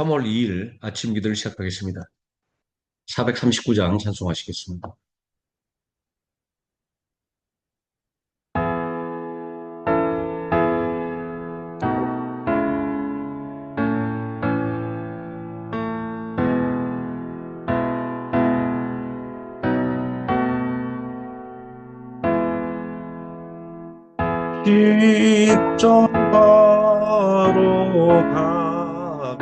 3월 2일 아침 기도를 시작하겠습니다. 439장 찬송하시겠습니다. 십자가로 가까이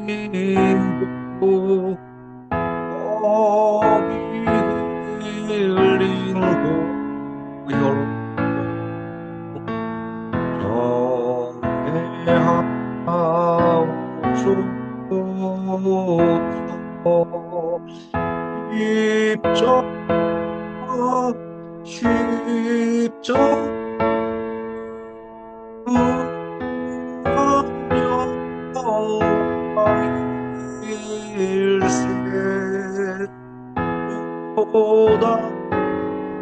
나르고 거기 흘린 보혈로 정회하옵소서. 십자가 영광일세 보다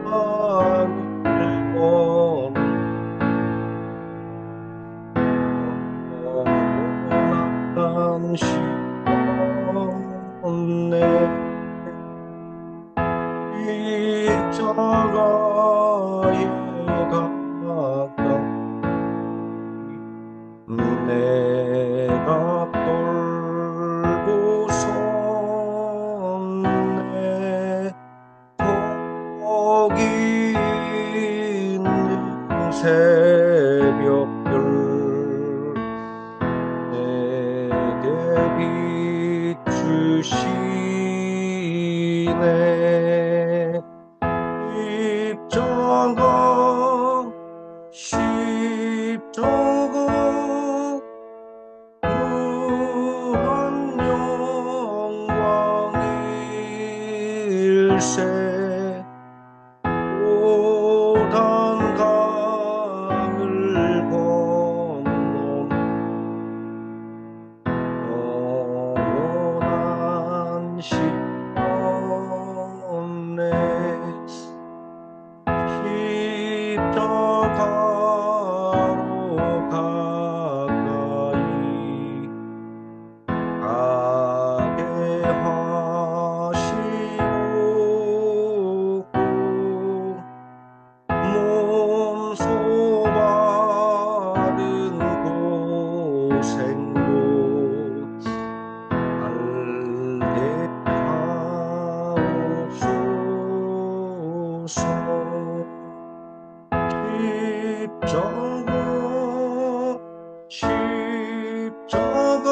건 영원한 시온네 십자가에 가까이 내가 떨고섰네. 거기 있는 새벽별 내게 비추시네. 십자가 무한 영광일세 고단 강을 건넌 영원한 시온네 십자가로 가까이 가게 하시고 몸소 받은 고생도 알게 하옵소서. 십자가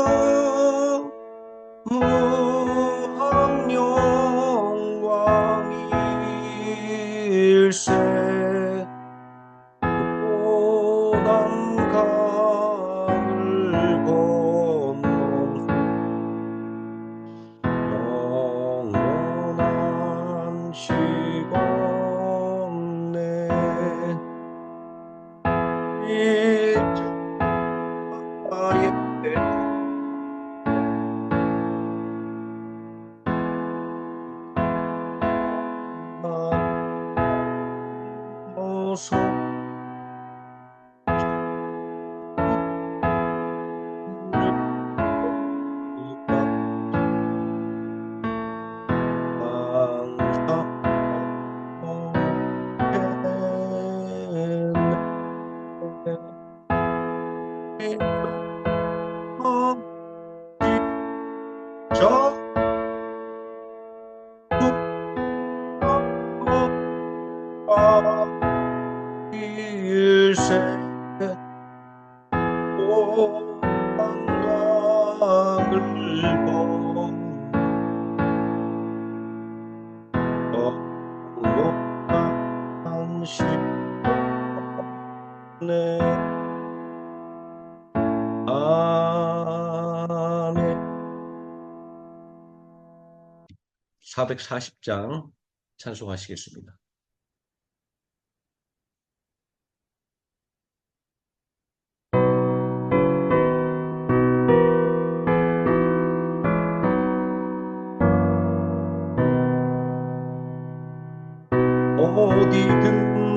무한 영광일세 고단 강을 건넌 영원한 시온네 십자가에 어서 일세 한강을 건너간 시내 아멘. 440장 찬송하시겠습니다. 어디든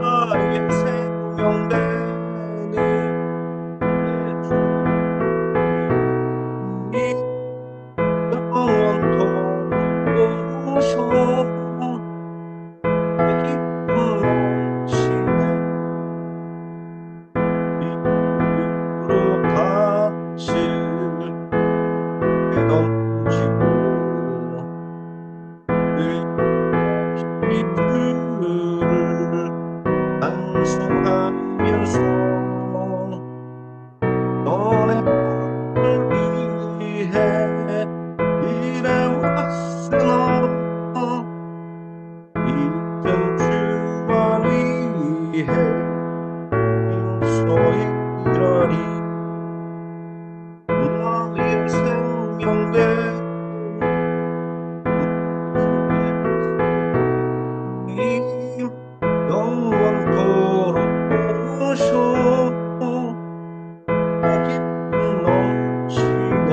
나의 생명되는 내 주님이 영원토록 오셔 내 기쁨 넘치네 이으로 값을 던지고 그의 이름을 찬송하면서 너의 복을 위해 일해왔으나 이젠 주만 위해 인소이러니 나의 생명된 주님 영원토록 오셔 내 기쁨 넘치네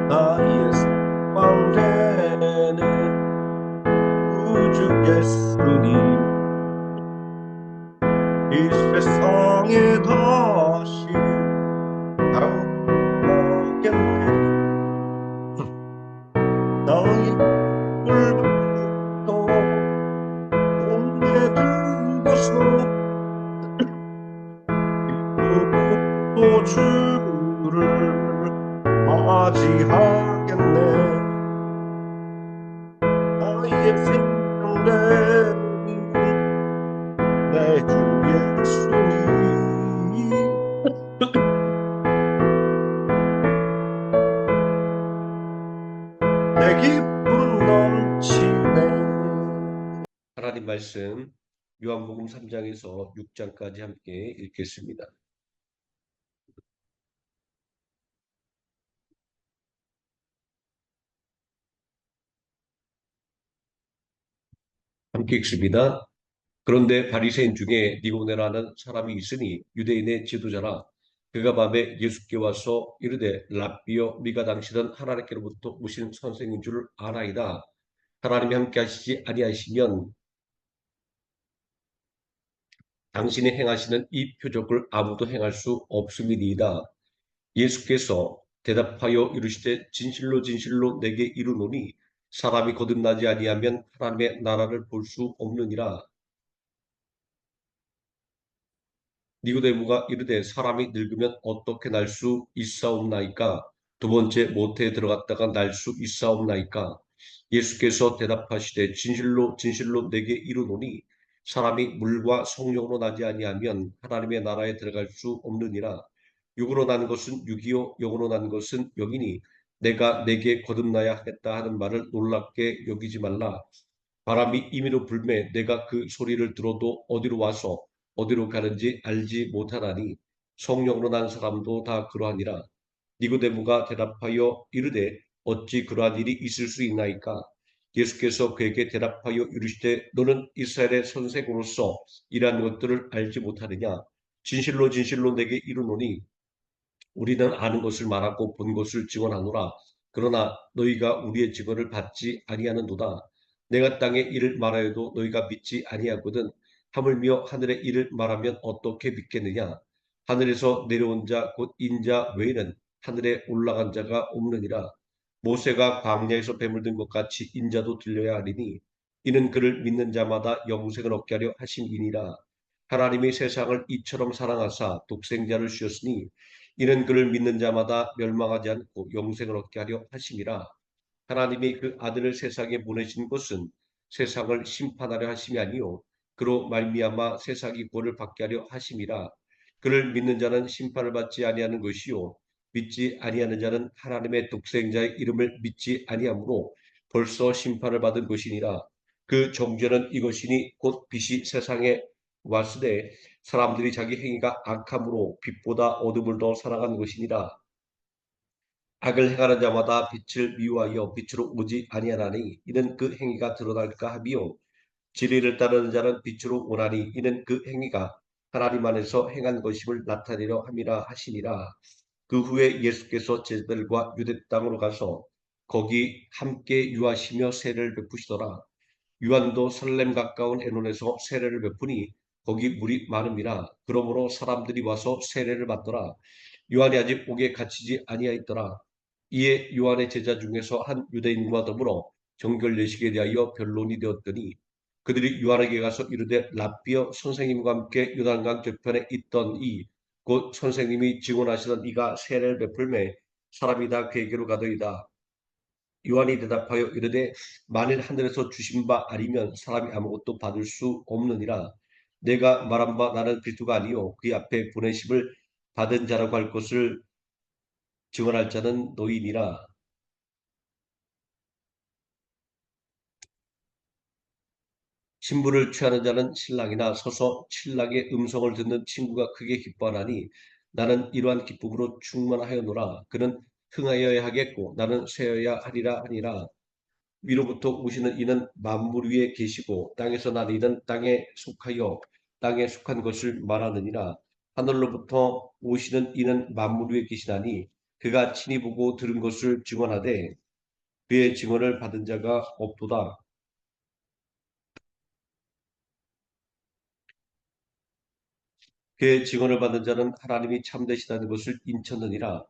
나의 소망되는 구주 예수님 이 세상에 다시 당하겠네 나의 꿀부터 몸에 들고서 기쁘고 주를 맞이하겠네 나의 생명되는 내 주 예수님 내 기쁨 넘치네 하나님 말씀 요한복음 3장에서 6장까지 함께 읽겠습니다. 함께 읽습니다. 그런데 바리새인 중에 니고데라는 사람이 있으니 유대인의 지도자라 그가 밤에 예수께 와서 이르되 랍비여 네가 당신은 하나님께로부터 오신 선생인 줄 아나이다. 하나님이 함께 하시지 아니하시면 당신이 행하시는 이 표적을 아무도 행할 수 없음이니이다. 예수께서 대답하여 이르시되 진실로 진실로 내게 이르노니 사람이 거듭나지 아니하면 하나님의 나라를 볼 수 없느니라. 니고데모가 이르되 사람이 늙으면 어떻게 날 수 있사옵나이까? 두 번째 모태에 들어갔다가 날 수 있사옵나이까? 예수께서 대답하시되 진실로 진실로 내게 이르노니 사람이 물과 성령으로 나지 아니하면 하나님의 나라에 들어갈 수 없느니라. 육으로 난 것은 육이요 영으로 난 것은 영이니 내가 내게 거듭나야 하겠다 하는 말을 놀랍게 여기지 말라. 바람이 임의로 불매 내가 그 소리를 들어도 어디로 와서 어디로 가는지 알지 못하나니 성령으로 난 사람도 다 그러하니라. 니고데모가 대답하여 이르되 어찌 그러한 일이 있을 수 있나이까? 예수께서 그에게 대답하여 이르시되 너는 이스라엘의 선생으로서 이러한 것들을 알지 못하느냐? 진실로 진실로 내게 이르노니 우리는 아는 것을 말하고 본 것을 증언하노라. 그러나 너희가 우리의 증언을 받지 아니하는도다. 내가 땅의 일을 말하여도 너희가 믿지 아니하거든. 하물며 하늘의 일을 말하면 어떻게 믿겠느냐? 하늘에서 내려온 자 곧 인자 외에는 하늘에 올라간 자가 없느니라. 모세가 광야에서 뱀을 든 것 같이 인자도 들려야 하리니 이는 그를 믿는 자마다 영생을 얻게 하려 하심이니라. 하나님이 세상을 이처럼 사랑하사 독생자를 주셨으니 이는 그를 믿는 자마다 멸망하지 않고 영생을 얻게 하려 하심이라. 하나님이 그 아들을 세상에 보내신 것은 세상을 심판하려 하심이 아니요 그로 말미암아 세상이 구원을 받게 하려 하심이라. 그를 믿는 자는 심판을 받지 아니하는 것이요 믿지 아니하는 자는 하나님의 독생자의 이름을 믿지 아니하므로 벌써 심판을 받은 것이니라. 그 정죄는 이것이니 곧 빛이 세상에 왔으되 사람들이 자기 행위가 악함으로 빛보다 어둠을 더 사랑한 것이니라. 악을 행하는 자마다 빛을 미워하여 빛으로 오지 아니하나니 이는 그 행위가 드러날까 함이요 진리를 따르는 자는 빛으로 오나니 이는 그 행위가 하나님 안에서 행한 것임을 나타내려 함이라 하시니라. 그 후에 예수께서 제자들과 유대 땅으로 가서 거기 함께 유하시며 세례를 베푸시더라. 요한도 살렘 가까운 에논에서 세례를 베푸니 거기 물이 많음이라. 그러므로 사람들이 와서 세례를 받더라. 요한이 아직 옥에 갇히지 아니하였더라. 이에 요한의 제자 중에서 한 유대인과 더불어 정결 예식에 대하여 변론이 되었더니 그들이 요한에게 가서 이르되 랍비여, 선생님과 함께 요단강 저편에 있던 이 곧 선생님이 증언하시던 이가 세례를 베풀매 사람이 다 그에게로 가더이다. 요한이 대답하여 이르되 만일 하늘에서 주신 바 아니면 사람이 아무것도 받을 수 없느니라. 내가 말한 바 나는 그리스도가 아니요 그의 앞에 보내심을 받은 자라고 할 것을 증언할 자는 너희니라. 신부를 취하는 자는 신랑이나 서서 신랑의 음성을 듣는 친구가 크게 기뻐하나니 나는 이러한 기쁨으로 충만하였노라. 그는 흥하여야 하겠고 나는 쇠여야 하리라 하니라. 위로부터 오시는 이는 만물 위에 계시고 땅에서 난 이는 땅에 속하여 땅에 속한 것을 말하느니라. 하늘로부터 오시는 이는 만물 위에 계시나니 그가 친히 보고 들은 것을 증언하되 그의 증언을 받은 자가 없도다. 그의 증언을 받은 자는 하나님이 참되시다는 것을 인쳤느니라.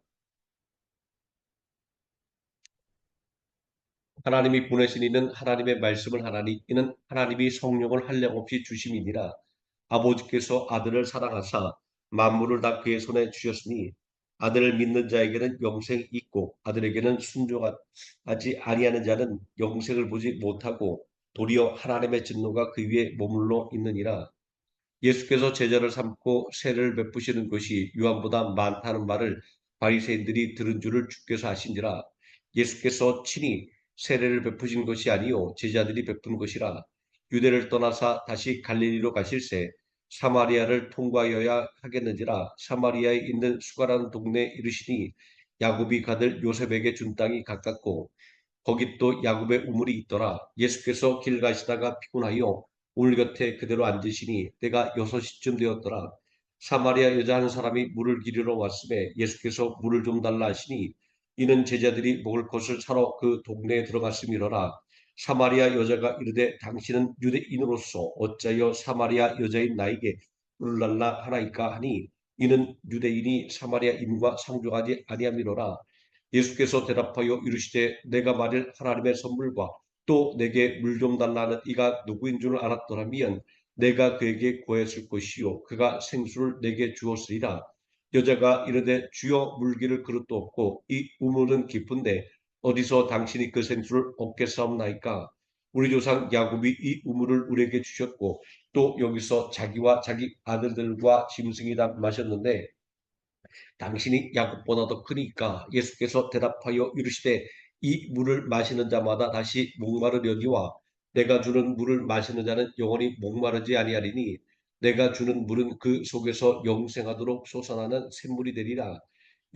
하나님이 보내신 이는 하나님의 말씀을 하나니 이는 하나님이 성령을 한량없이 주심이니라. 아버지께서 아들을 사랑하사 만물을 다 그의 손에 주셨으니 아들을 믿는 자에게는 영생이 있고 아들에게는 순종하지 아니하는 자는 영생을 보지 못하고 도리어 하나님의 진노가 그 위에 머물러 있느니라. 예수께서 제자를 삼고 세례를 베푸시는 것이 요한보다 많다는 말을 바리새인들이 들은 줄을 주께서 아신지라. 예수께서 친히 세례를 베푸신 것이 아니요 제자들이 베푼 것이라. 유대를 떠나사 다시 갈릴리로 가실새 사마리아를 통과하여야 하겠는지라. 사마리아에 있는 수가라는 동네에 이르시니 야곱이 가들 요셉에게 준 땅이 가깝고 거기 또 야곱의 우물이 있더라. 예수께서 길 가시다가 피곤하여 우물 곁에 그대로 앉으시니 때가 6시쯤 되었더라. 사마리아 여자 한 사람이 물을 기르러 왔음에 예수께서 물을 좀 달라 하시니 이는 제자들이 먹을 것을 사러 그 동네에 들어갔음이로라. 사마리아 여자가 이르되 당신은 유대인으로서 어찌하여 사마리아 여자인 나에게 물을 달라 하나이까 하니 이는 유대인이 사마리아인과 상종하지 아니함이로라. 예수께서 대답하여 이르시되 내가 만일 하나님의 선물과 또 내게 물 좀 달라는 이가 누구인 줄 알았더라면 내가 그에게 구했을 것이요 그가 생수를 내게 주었으리라. 여자가 이르되 주여 물기를 그릇도 없고 이 우물은 깊은데 어디서 당신이 그 생수를 얻겠사옵나이까. 우리 조상 야곱이 이 우물을 우리에게 주셨고 또 여기서 자기와 자기 아들들과 짐승이 다 마셨는데 당신이 야곱보다 더 크니까. 예수께서 대답하여 이르시되 이 물을 마시는 자마다 다시 목마르려니와 내가 주는 물을 마시는 자는 영원히 목마르지 아니하리니 내가 주는 물은 그 속에서 영생하도록 솟아나는 샘물이 되리라.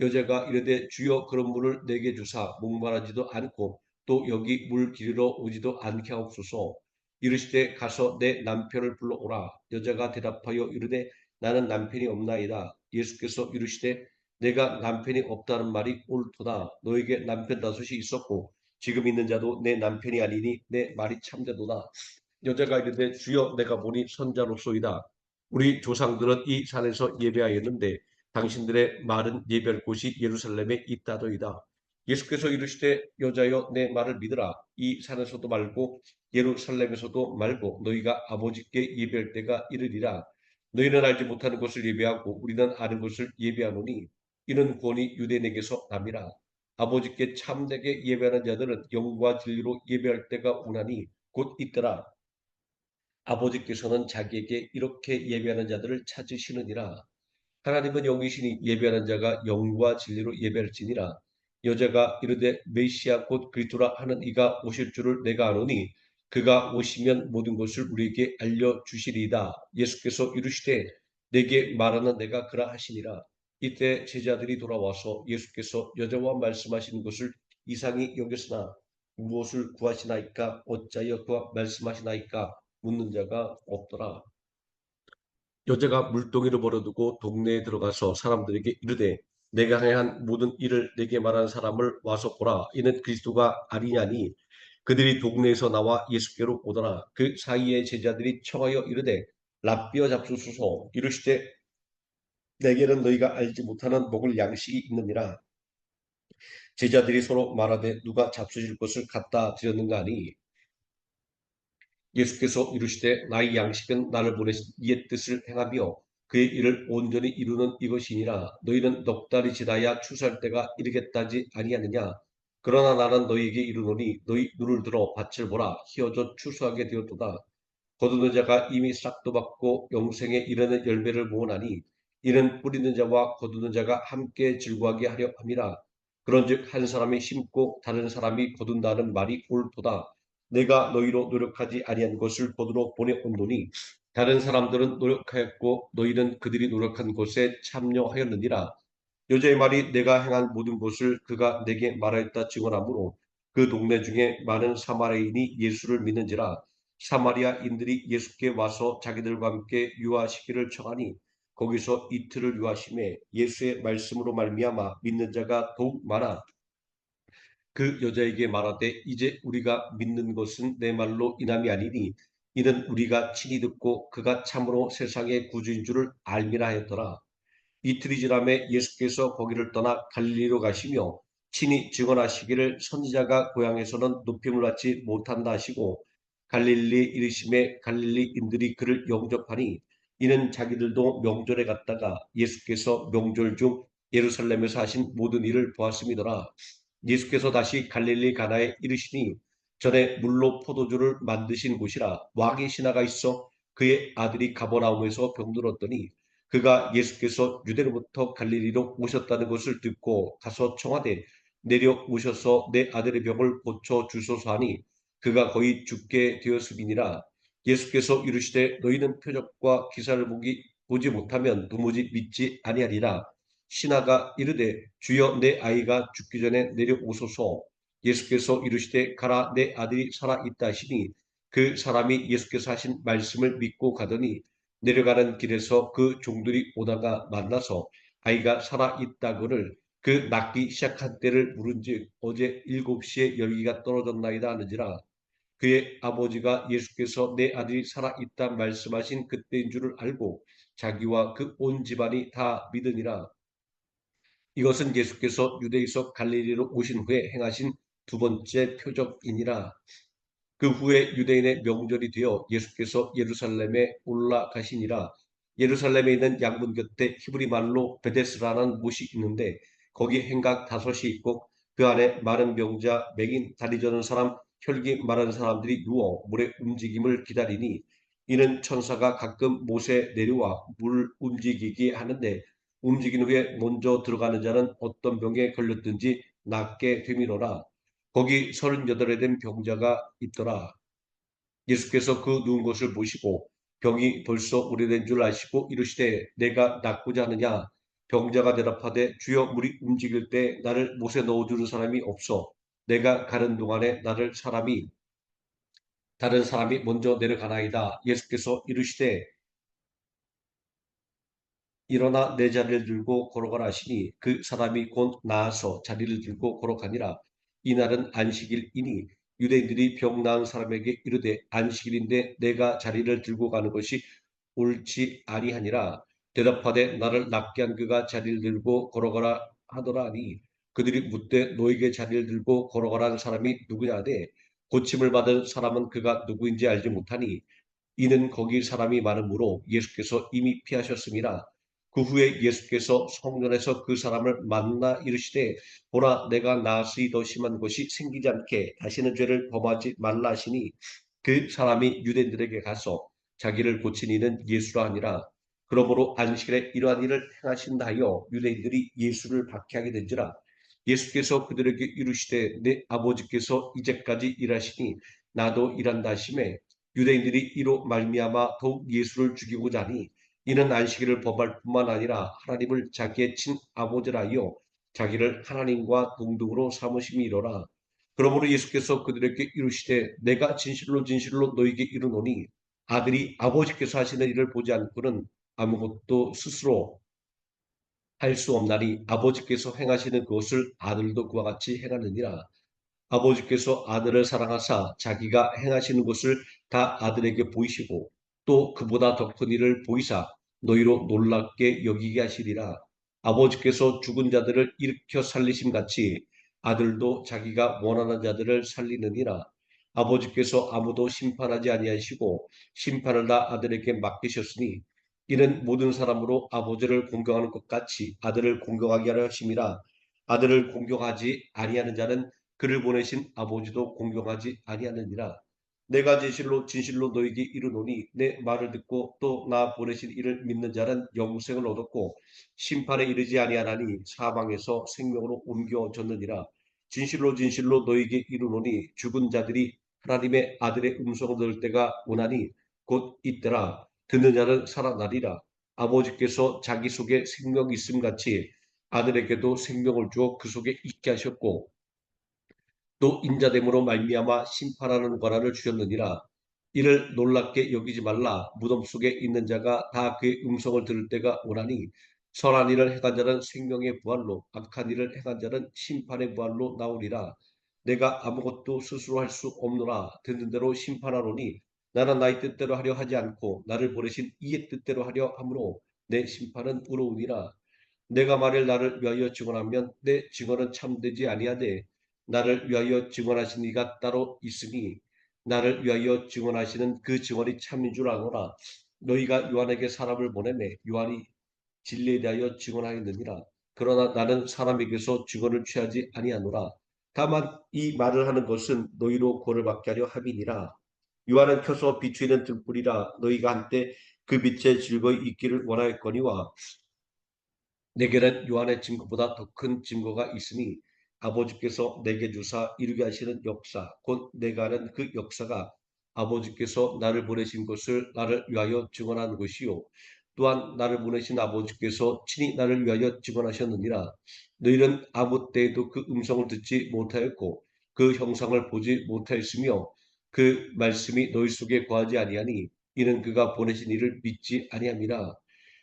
여자가 이르되 주여 그런 물을 내게 주사 목마르지도 않고 또 여기 물 기르러 오지도 않게 하옵소서. 이르시되 가서 내 남편을 불러오라. 여자가 대답하여 이르되 나는 남편이 없나이다. 예수께서 이르시되 내가 남편이 없다는 말이 옳도다. 너에게 남편 다섯이 있었고 지금 있는 자도 내 남편이 아니니 내 말이 참되도다. 여자가 이르되 주여 내가 보니 선자로소이다. 우리 조상들은 이 산에서 예배하였는데 당신들의 말은 예배할 곳이 예루살렘에 있다더이다. 예수께서 이르시되 여자여 내 말을 믿으라. 이 산에서도 말고 예루살렘에서도 말고 너희가 아버지께 예배할 때가 이르리라. 너희는 알지 못하는 것을 예배하고 우리는 아는 것을 예배하노니 이는 구원이 유대인에게서 남이라. 아버지께 참되게 예배하는 자들은 영과 진리로 예배할 때가 오나니 곧 있더라. 아버지께서는 자기에게 이렇게 예배하는 자들을 찾으시느니라. 하나님은 영이시니 예배하는 자가 영과 진리로 예배할지니라. 여자가 이르되 메시아 곧 그리스도라 하는 이가 오실 줄을 내가 아노니 그가 오시면 모든 것을 우리에게 알려주시리이다. 예수께서 이르시되 내게 말하는 내가 그라 하시니라. 이때 제자들이 돌아와서 예수께서 여자와 말씀하시는 것을 이상히 여겼으나 무엇을 구하시나이까 어찌하여 그와 말씀하시나이까 묻는 자가 없더라. 여자가 물동이를 버려두고 동네에 들어가서 사람들에게 이르되 내가 행한 모든 일을 내게 말한 사람을 와서 보라. 이는 그리스도가 아니냐니 그들이 동네에서 나와 예수께로 오더라. 그 사이에 제자들이 청하여 이르되 랍비어 잡수소서. 이르시되 내게는 너희가 알지 못하는 먹을 양식이 있느니라. 제자들이 서로 말하되 누가 잡수실 것을 갖다 드렸는가 하니 예수께서 이르시되 나의 양식은 나를 보내신 이의 뜻을 행하며 그의 일을 온전히 이루는 이것이니라. 너희는 넉 달이 지나야 추수할 때가 이르겠다지 아니하느냐. 그러나 나는 너희에게 이르노니 너희 눈을 들어 밭을 보라. 희어져 추수하게 되었도다. 거두는 자가 이미 싹도 받고 영생에 이르는 열매를 모으나니 이는 뿌리는 자와 거두는 자가 함께 즐거워하게 하려 함이라. 그런즉 한 사람이 심고 다른 사람이 거둔다는 말이 옳도다. 내가 너희로 노력하지 아니한 것을 거두러 보내온노니 다른 사람들은 노력하였고 너희는 그들이 노력한 것에 참여하였느니라. 여자의 말이 내가 행한 모든 것을 그가 내게 말하였다 증언하므로 그 동네 중에 많은 사마리아인이 예수를 믿는지라. 사마리아인들이 예수께 와서 자기들과 함께 유하시기를 청하니 거기서 이틀을 유하심에 예수의 말씀으로 말미암아 믿는 자가 더욱 많아 그 여자에게 말하되 이제 우리가 믿는 것은 내 말로 인함이 아니니 이는 우리가 친히 듣고 그가 참으로 세상의 구주인 줄을 알미라 하였더라. 이틀이 지남에 예수께서 거기를 떠나 갈릴리로 가시며 친히 증언하시기를 선지자가 고향에서는 높임을 받지 못한다 하시고 갈릴리 이르심에 갈릴리인들이 그를 영접하니 이는 자기들도 명절에 갔다가 예수께서 명절 중 예루살렘에서 하신 모든 일을 보았음이더라. 예수께서 다시 갈릴리 가나에 이르시니 전에 물로 포도주를 만드신 곳이라 왕의 신하가 있어 그의 아들이 가버나움에서 병들었더니 그가 예수께서 유대로부터 갈릴리로 오셨다는 것을 듣고 가서 청하되 내려오셔서 내 아들의 병을 고쳐 주소서 하니 그가 거의 죽게 되었음이니라. 예수께서 이르시되 너희는 표적과 기사를 보지 못하면 도무지 믿지 아니하리라. 신하가 이르되 주여 내 아이가 죽기 전에 내려오소서. 예수께서 이르시되 가라 내 아들이 살아 있다 하시니 그 사람이 예수께서 하신 말씀을 믿고 가더니 내려가는 길에서 그 종들이 오다가 만나서 아이가 살아 있다고를 그 낫기 시작한 때를 물은즉 어제 7시에 열기가 떨어졌나이다 하는지라. 그의 아버지가 예수께서 내 아들이 살아 있다 말씀하신 그때인 줄을 알고 자기와 그 온 집안이 다 믿으니라. 이것은 예수께서 유대에서 갈릴리로 오신 후에 행하신 두 번째 표적이니라. 그 후에 유대인의 명절이 되어 예수께서 예루살렘에 올라가시니라. 예루살렘에 있는 양문 곁에 히브리 말로 베데스라는 못이 있는데 거기 행각 5이 있고 그 안에 마른 병자, 맹인, 다리 저는 사람, 혈기 마른 사람들이 누워 물의 움직임을 기다리니 이는 천사가 가끔 못에 내려와 물 움직이게 하는데 움직인 후에 먼저 들어가는 자는 어떤 병에 걸렸든지 낫게 되미노라. 거기 38에 된 병자가 있더라. 예수께서 그 누운 것을 보시고 병이 벌써 오래된 줄 아시고 이르시되 내가 낫고자 하느냐. 병자가 대답하되 주여 물이 움직일 때 나를 못에 넣어주는 사람이 없어. 내가 가는 동안에 나를 다른 사람이 먼저 내려가나이다. 예수께서 이르시되 일어나 내 자리를 들고 걸어가라 하시니 그 사람이 곧 나아서 자리를 들고 걸어가니라. 이날은 안식일이니 유대인들이 병 나은 사람에게 이르되 안식일인데 내가 자리를 들고 가는 것이 옳지 아니하니라. 대답하되 나를 낫게 한 그가 자리를 들고 걸어가라 하더라 하니 그들이 묻되 너에게 자리를 들고 걸어가라는 사람이 누구냐 하되 고침을 받은 사람은 그가 누구인지 알지 못하니 이는 거기 사람이 많으므로 예수께서 이미 피하셨음이라. 그 후에 예수께서 성전에서 그 사람을 만나 이르시되 보라 내가 나으리 더 심한 것이 생기지 않게 다시는 죄를 범하지 말라 하시니 그 사람이 유대인들에게 가서 자기를 고친 이는 예수라 하니라. 그러므로 안식일에 이러한 일을 행하신다 하여 유대인들이 예수를 박해하게 된지라. 예수께서 그들에게 이르시되 내 아버지께서 이제까지 일하시니 나도 일한다 하시매 유대인들이 이로 말미암아 더욱 예수를 죽이고자 하니 이는 안식일을 범할 뿐만 아니라 하나님을 자기의 친아버지라 하여 자기를 하나님과 동등으로 삼으심이로라. 그러므로 예수께서 그들에게 이르시되 내가 진실로 진실로 너희에게 이르노니 아들이 아버지께서 하시는 일을 보지 않고는 아무것도 스스로 할 수 없나니 아버지께서 행하시는 그것을 아들도 그와 같이 행하느니라. 아버지께서 아들을 사랑하사 자기가 행하시는 것을 다 아들에게 보이시고 또 그보다 더 큰 일을 보이사 너희로 놀랍게 여기게 하시리라. 아버지께서 죽은 자들을 일으켜 살리심 같이 아들도 자기가 원하는 자들을 살리느니라. 아버지께서 아무도 심판하지 아니하시고 심판을 다 아들에게 맡기셨으니 이는 모든 사람으로 아버지를 공경하는 것 같이 아들을 공경하게 하려 하심이라. 아들을 공경하지 아니하는 자는 그를 보내신 아버지도 공경하지 아니하느니라. 내가 진실로 진실로 너에게 이르노니 내 말을 듣고 또 나 보내신 이를 믿는 자는 영생을 얻었고 심판에 이르지 아니하나니 사망에서 생명으로 옮겨졌느니라. 진실로 진실로 너에게 이르노니 죽은 자들이 하나님의 아들의 음성을 들을 때가 오나니 곧 이때라. 듣는 자는 살아나리라. 아버지께서 자기 속에 생명이 있음 같이 아들에게도 생명을 주어 그 속에 있게 하셨고 또 인자됨으로 말미암아 심판하는 권한을 주셨느니라. 이를 놀랍게 여기지 말라. 무덤 속에 있는 자가 다 그의 음성을 들을 때가 오나니 선한 일을 행한 자는 생명의 부활로 악한 일을 행한 자는 심판의 부활로 나오리라. 내가 아무것도 스스로 할 수 없노라. 듣는 대로 심판하노니 나는 나의 뜻대로 하려 하지 않고 나를 보내신 이의 뜻대로 하려 함으로 내 심판은 의로우니라. 내가 만일 나를 위하여 증언하면 내 증언은 참되지 아니하되 나를 위하여 증언하신 이가 따로 있으니 나를 위하여 증언하시는 그 증언이 참인 줄 아노라. 너희가 요한에게 사람을 보내매 요한이 진리에 대하여 증언하였느니라. 그러나 나는 사람에게서 증언을 취하지 아니하노라. 다만 이 말을 하는 것은 너희로 고를 받게 하려 함이니라. 요한은 켜서 비추이는 등불이라. 너희가 한때 그 빛에 즐거이 있기를 원하였거니와 내게는 요한의 증거보다 더 큰 증거가 있으니 아버지께서 내게 주사 이루게 하시는 역사 곧 내가 하는 그 역사가 아버지께서 나를 보내신 것을 나를 위하여 증언한 것이요 또한 나를 보내신 아버지께서 친히 나를 위하여 증언하셨느니라. 너희는 아무 때에도 그 음성을 듣지 못하였고 그 형상을 보지 못하였으며 그 말씀이 너희 속에 거하지 아니하니 이는 그가 보내신 이를 믿지 아니함이라.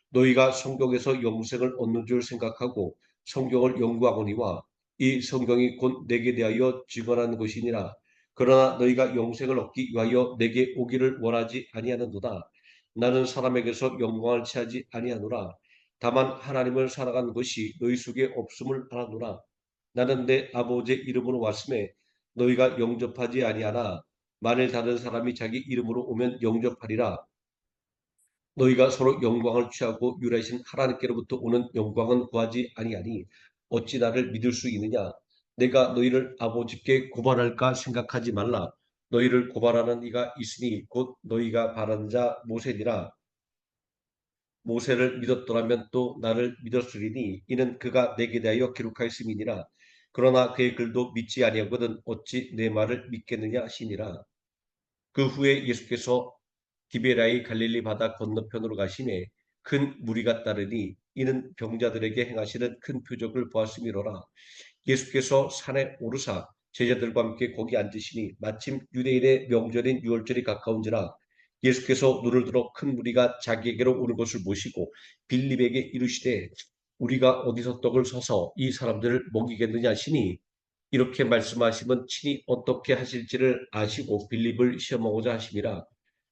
너희가 성경에서 영생을 얻는 줄 생각하고 성경을 연구하거니와 이 성경이 곧 내게 대하여 증언하는 것이니라. 그러나 너희가 영생을 얻기 위하여 내게 오기를 원하지 아니하는도다. 나는 사람에게서 영광을 취하지 아니하노라. 다만 하나님을 살아가는 것이 너희 속에 없음을 알아노라. 나는 내 아버지의 이름으로 왔음에 너희가 영접하지 아니하나 만일 다른 사람이 자기 이름으로 오면 영접하리라. 너희가 서로 영광을 취하고 유라이신 하나님께로부터 오는 영광은 구하지 아니하니 어찌 나를 믿을 수 있느냐? 내가 너희를 아버지께 고발할까 생각하지 말라. 너희를 고발하는 이가 있으니 곧 너희가 바라는 자 모세니라. 모세를 믿었더라면 또 나를 믿었으리니 이는 그가 내게 대하여 기록하였음이니라. 그러나 그의 글도 믿지 아니하거든 어찌 내 말을 믿겠느냐 하시니라. 그 후에 예수께서 디베라의 갈릴리 바다 건너편으로 가시매 큰 무리가 따르니 이는 병자들에게 행하시는 큰 표적을 보았음이로라. 예수께서 산에 오르사 제자들과 함께 거기 앉으시니 마침 유대인의 명절인 유월절이 가까운지라. 예수께서 눈을 들어 큰 무리가 자기에게로 오는 것을 보시고 빌립에게 이르시되 우리가 어디서 떡을 사서 이 사람들을 먹이겠느냐 하시니 이렇게 말씀하시면 친히 어떻게 하실지를 아시고 빌립을 시험하고자 하심이라.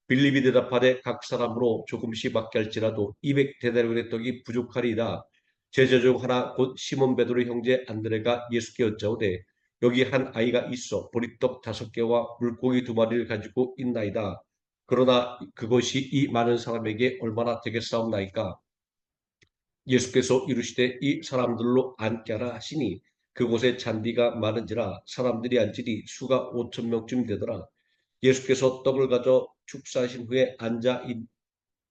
빌립이 대답하되 각 사람으로 조금씩 받게 할지라도 200데나리온의 떡이 부족하리이다. 제자 중 하나 곧 시몬 베드로 형제 안드레가 예수께 여짜오되 여기 한 아이가 있어 보리떡 5개와 물고기 2마리를 가지고 있나이다. 그러나 그것이 이 많은 사람에게 얼마나 되겠사옵나이까. 예수께서 이르시되 이 사람들로 앉게 하라 하시니 그곳에 잔디가 많은지라 사람들이 앉으니 수가 5,000명쯤 되더라. 예수께서 떡을 가져 축사하신 후에 앉아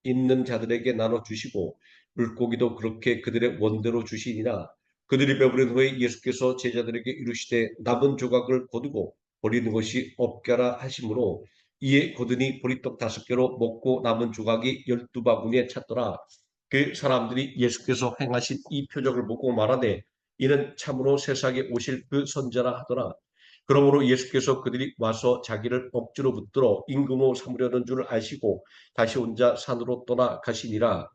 있는 자들에게 나눠 주시고 물고기도 그렇게 그들의 원대로 주시니라. 그들이 배부른 후에 예수께서 제자들에게 이르시되 남은 조각을 거두고 버리는 것이 없게 하라 하심으로 이에 거두니 보리떡 5개로 먹고 남은 조각이 12바구니에 찼더라. 그 사람들이 예수께서 행하신 이 표적을 보고 말하되 이는 참으로 세상에 오실 그 선자라 하더라. 그러므로 예수께서 그들이 와서 자기를 억지로 붙들어 임금으로 삼으려는 줄 아시고 다시 혼자 산으로 떠나가시니라.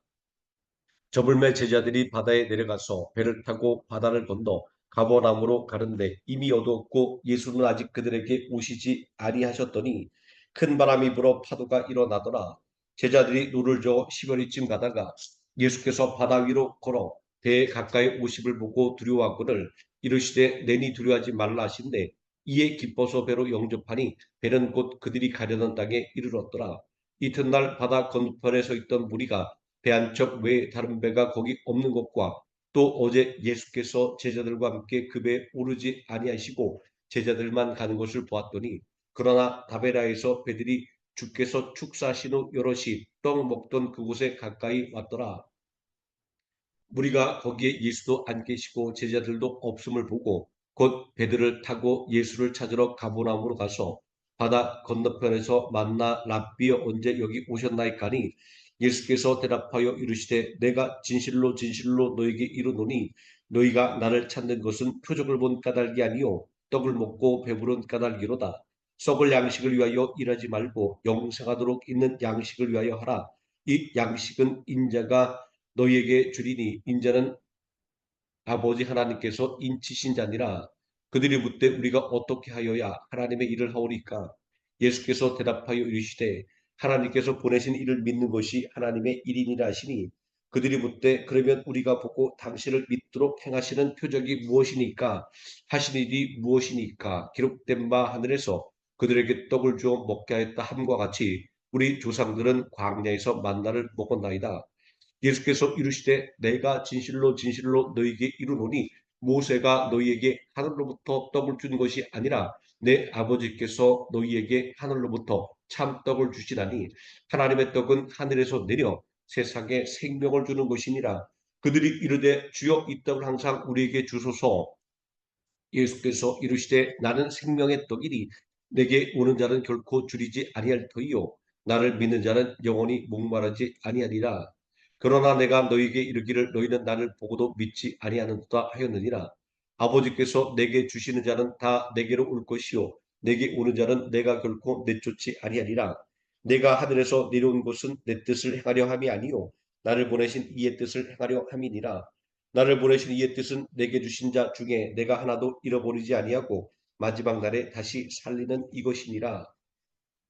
저물매 제자들이 바다에 내려가서 배를 타고 바다를 건너 가버나움으로 가는데 이미 어두웠고 예수는 아직 그들에게 오시지 아니하셨더니 큰 바람이 불어 파도가 일어나더라. 제자들이 노를 저어 10여리쯤 가다가 예수께서 바다 위로 걸어 배에 가까이 오심을 보고 두려워하거늘 이르시되 내니 두려워하지 말라 하신대 이에 기뻐서 배로 영접하니 배는 곧 그들이 가려던 땅에 이르렀더라. 이튿날 바다 건너편에 서 있던 무리가 배 한 척 외에 다른 배가 거기 없는 것과 또 어제 예수께서 제자들과 함께 그 배에 오르지 아니하시고 제자들만 가는 것을 보았더니 그러나 다베라에서 배들이 주께서 축사하신 후 여럿이 떡 먹던 그곳에 가까이 왔더라. 무리가 거기에 예수도 안 계시고 제자들도 없음을 보고 곧 배들을 타고 예수를 찾으러 가버나움으로 가서 바다 건너편에서 만나 랍비여 언제 여기 오셨나이까니 예수께서 대답하여 이르시되 내가 진실로 진실로 너에게 이르노니 너희가 나를 찾는 것은 표적을 본 까닭이 아니요 떡을 먹고 배부른 까닭이로다. 썩을 양식을 위하여 일하지 말고 영생하도록 있는 양식을 위하여 하라. 이 양식은 인자가 너희에게 주리니 인자는 아버지 하나님께서 인치신 자니라. 그들이 묻되 우리가 어떻게 하여야 하나님의 일을 하오리까? 예수께서 대답하여 이르시되 하나님께서 보내신 이를 믿는 것이 하나님의 일이니라 하시니 그들이 묻되 그러면 우리가 보고 당신을 믿도록 행하시는 표적이 무엇이니까 하신 일이 무엇이니까 기록된 바 하늘에서 그들에게 떡을 주어 먹게 하였다 함과 같이 우리 조상들은 광야에서 만나를 먹었나이다. 예수께서 이르시되 내가 진실로 진실로 너희에게 이르노니 모세가 너희에게 하늘로부터 떡을 준 것이 아니라 내 아버지께서 너희에게 하늘로부터 참 떡을 주시나니 하나님의 떡은 하늘에서 내려 세상에 생명을 주는 것이니라. 그들이 이르되 주여 이 떡을 항상 우리에게 주소서. 예수께서 이르시되 나는 생명의 떡이니 내게 오는 자는 결코 줄이지 아니할 터이요 나를 믿는 자는 영원히 목마르지 아니하리라. 그러나 내가 너희에게 이르기를 너희는 나를 보고도 믿지 아니하는도다 하였느니라. 아버지께서 내게 주시는 자는 다 내게로 올 것이요 내게 오는 자는 내가 결코 내쫓지 아니하리라. 내가 하늘에서 내려온 것은 내 뜻을 행하려 함이 아니요 나를 보내신 이의 뜻을 행하려 함이니라. 나를 보내신 이의 뜻은 내게 주신 자 중에 내가 하나도 잃어버리지 아니하고 마지막 날에 다시 살리는 이것이니라.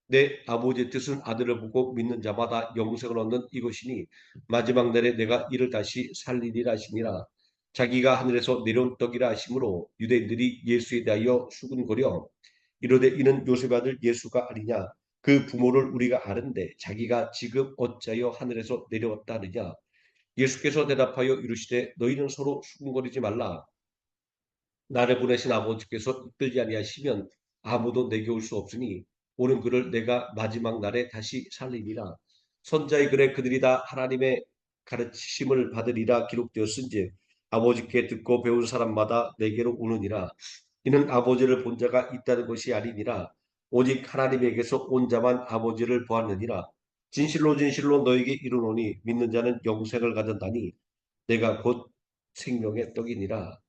내 아버지의 뜻은 아들을 보고 믿는 자마다 영생을 얻는 이것이니 마지막 날에 내가 이를 다시 살리리라 하시니라. 자기가 하늘에서 내려온 떡이라 하심으로 유대인들이 예수에 대하여 수군거려 이르되 이는 요셉의 아들 예수가 아니냐. 그 부모를 우리가 아는데 자기가 지금 어찌하여 하늘에서 내려왔다 하느냐. 예수께서 대답하여 이르시되 너희는 서로 수군거리지 말라. 나를 보내신 아버지께서 이끌지 아니하시면 아무도 내게 올 수 없으니 오는 그를 내가 마지막 날에 다시 살리니라. 선자의 글에 그들이 다 하나님의 가르치심을 받으리라 기록되었은즉 아버지께 듣고 배운 사람마다 내게로 오느니라. 이는 아버지를 본 자가 있다는 것이 아니니라. 오직 하나님에게서 온 자만 아버지를 보았느니라. 진실로 진실로 너에게 이르노니 믿는 자는 영생을 가졌나니 내가 곧 생명의 떡이니라.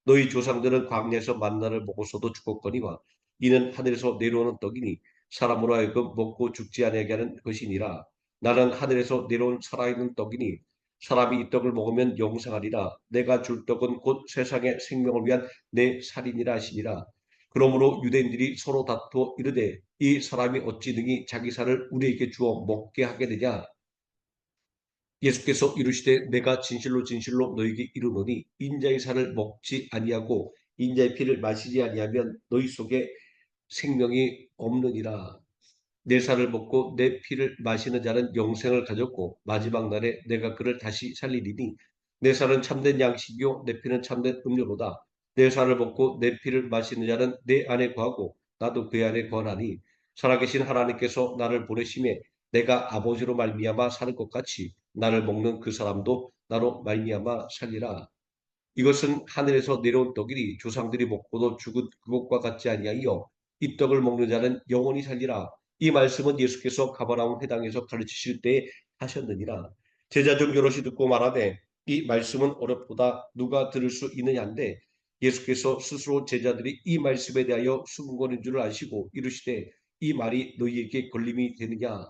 너희 조상들은 광야에서 만나를 먹었어도 죽었거니와 이는 하늘에서 내려오는 떡이니 사람으로 하여금 먹고 죽지 아니하게 하는 것이니라. 나는 하늘에서 내려온 살아있는 떡이니 사람이 이 떡을 먹으면 영생하리라. 내가 줄 떡은 곧 세상의 생명을 위한 내 살이니라 하시니라. 그러므로 유대인들이 서로 다투어 이르되 이 사람이 어찌 능히 자기 살을 우리에게 주어 먹게 하게 되냐. 예수께서 이르시되 내가 진실로 진실로 너희에게 이르노니 인자의 살을 먹지 아니하고 인자의 피를 마시지 아니하면 너희 속에 생명이 없느니라. 내 살을 먹고 내 피를 마시는 자는 영생을 가졌고 마지막 날에 내가 그를 다시 살리리니 내 살은 참된 양식이요 내 피는 참된 음료로다. 내 살을 먹고 내 피를 마시는 자는 내 안에 거하고 나도 그의 안에 거하나니 살아계신 하나님께서 나를 보내심에 내가 아버지로 말미암아 사는 것 같이 나를 먹는 그 사람도 나로 말미암아 살리라. 이것은 하늘에서 내려온 떡이니 조상들이 먹고도 죽은 그것과 같지 아니하여 이 떡을 먹는 자는 영원히 살리라. 이 말씀은 예수께서 가버나움 회당에서 가르치실 때에 하셨느니라. 제자 중 여럿이 듣고 말하되 이 말씀은 어렵도다 누가 들을 수 있느냐 한데 예수께서 스스로 제자들이 이 말씀에 대하여 수군거리는 줄 아시고 이르시되 이 말이 너희에게 걸림이 되느냐.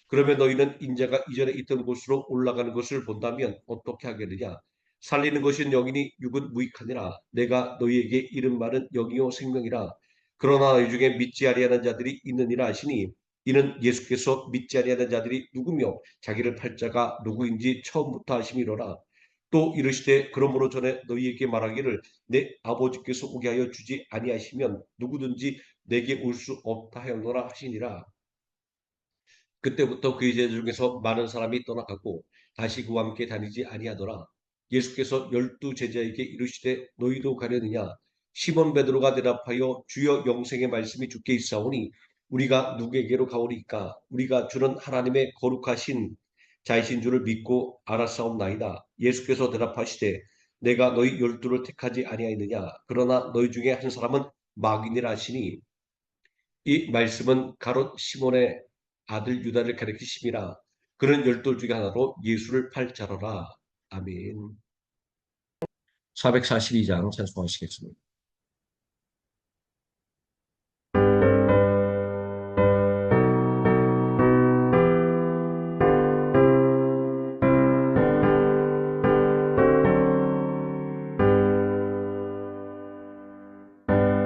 그러면 너희는 인자가 이전에 있던 곳으로 올라가는 것을 본다면 어떻게 하겠느냐? 살리는 것은 영이니 육은 무익하니라. 내가 너희에게 이른 말은 영이요 생명이라. 그러나 너희 중에 믿지 아니하는 자들이 있느니라 하시니 이는 예수께서 믿지 아니하는 자들이 누구며 자기를 팔 자가 누구인지 처음부터 하심이로라. 또 이르시되 그러므로 전에 너희에게 말하기를 내 아버지께서 오게 하여 주지 아니하시면 누구든지 내게 올 수 없다 하였노라 하시니라. 그때부터 그의 제자 중에서 많은 사람이 떠나가고 다시 그와 함께 다니지 아니하더라. 예수께서 열두 제자에게 이르시되 너희도 가려느냐? 시몬 베드로가 대답하여 주여 영생의 말씀이 주께 있사오니 우리가 누구에게로 가오리까? 우리가 주는 하나님의 거룩하신 자이신 줄을 믿고 알았사옵나이다. 예수께서 대답하시되 내가 너희 열두를 택하지 아니하였느냐? 그러나 너희 중에 한 사람은 마귀니라 하시니 이 말씀은 가롯 시몬의 아들 유다를 가리키심이라. 그는 열둘 중에 하나로 예수를 팔 자로라. 아멘. 442장 찬송하시겠습니다.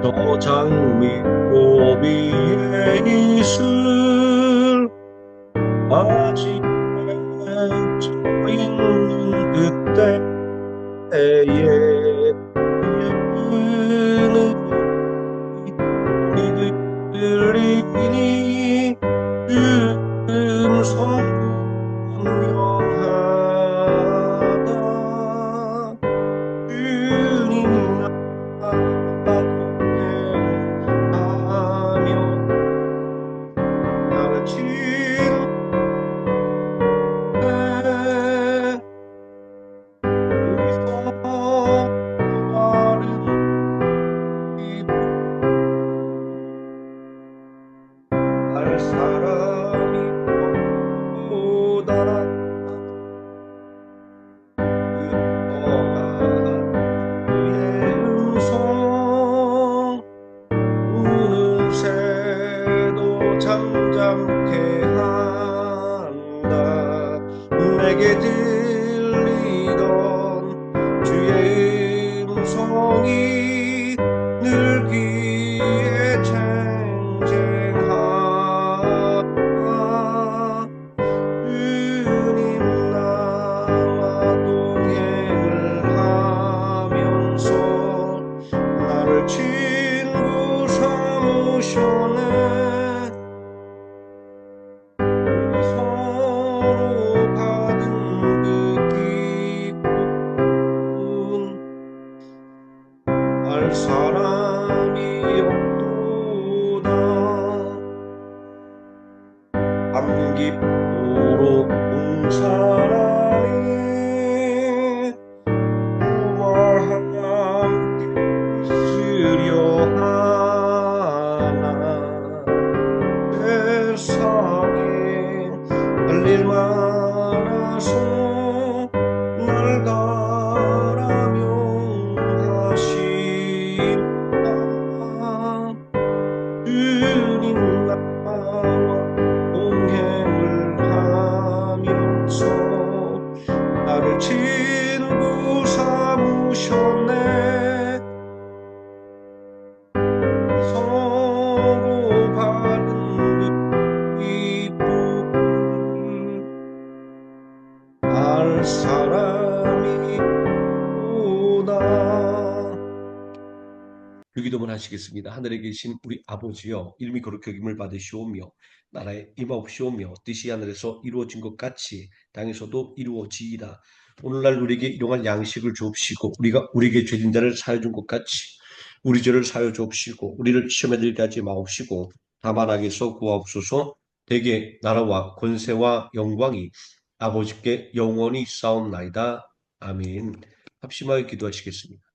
저 장미 고비에 있을 아직에 저 있는 그때에 예쁘는 소리 들리니 음성 분명하다. 주님 나와 동행하며 나를 지내 여기서 바른 기분 알 사람이 없도다. 그의 음성 우는 새도 잠잠케 한다. 내게 들리던 주의 음성이 늘 귀에 쟁쟁하다. 주님 나와 동행을 하면서 나를 친구 삼으셨네. 우리 서로 받은 그 기쁨 알 사람이 없도다. 밤깊도록 온 사랑이 우와 함께 있으려 하나. 세상에 할 일 많아서 날 가라며 하시나. 주님 나와 동행을 하면서 나를 친구 삼으셨네. 서로 바른 그 기쁨 알 사람이 오다. 유기도문 하시겠습니다. 하늘에 계신 우리 아버지여, 이름이 거룩히 여김을 받으시오며 나라에 임하옵시오며 뜻이 하늘에서 이루어진 것 같이 땅에서도 이루어지이다. 오늘날 우리에게 일용할 양식을 주옵시고 우리가 우리에게 죄진 자를 사하여 준 것 같이 우리 죄를 사하여 주옵시고 우리를 시험에 들게 하지 마옵시고 다만 악에서 구하옵소서. 대개 나라와 권세와 영광이 아버지께 영원히 싸움나이다. 아멘. 합심하여 기도하시겠습니다.